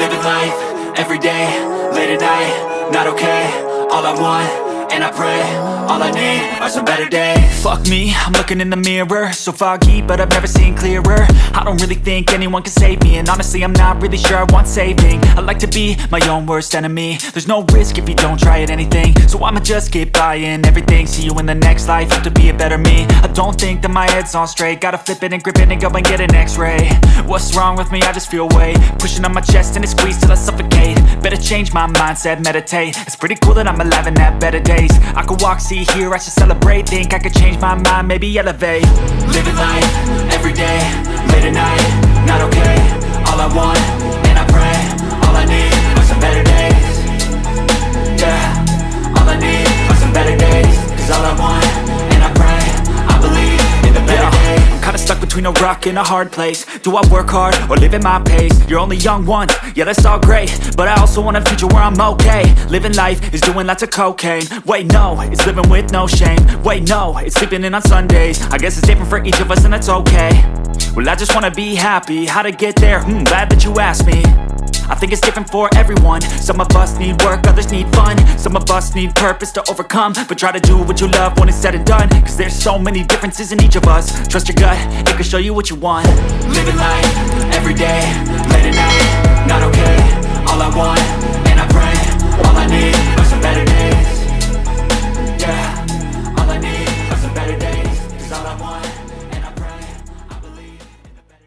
Living life, everyday, late at night, not okay. All I want, and I pray, all I need are some better days. Fuck me, I'm looking in the mirror, so foggy, but I've never seen clearer. I don't really think anyone can save me, and honestly I'm not really sure I want saving. I like to be my own worst enemy. There's no risk if you don't try at anything, so I'ma just get buying everything. See you in the next life, have to be a better me. I don't think that my head's on straight, gotta flip it and grip it and go and get an x-ray. What's wrong with me? I just feel weight pushing on my chest and it squeezes till I suffocate. Better change my mindset, meditate. It's pretty cool that I'm alive and have better days. I could walk, see, hear, I should celebrate. Think I could change my mind, maybe elevate. Living life, everyday, late at night, not okay. All I want, and I pray, all I need are some better days. Yeah, all I need are some better days. Cause all I want, and I pray, I believe in the better days. I'm kinda stuck between a rock and a hard place. Do I work hard or live at my pace? You're only young once, yeah that's all great, but I also want a future where I'm okay. Living life is doing lots of cocaine. Wait no, it's living with no shame. Wait no, it's sleeping in on Sundays. I guess it's different for each of us and that's okay. Well I just wanna be happy, how to get there? Glad that you asked me. I think it's different for everyone. Some of us need work, others need fun. Some of us need purpose to overcome. But try to do what you love when it's said and done. Cause there's so many differences in each of us. Trust your gut, it can show you what you want. Living life, everyday, late at night,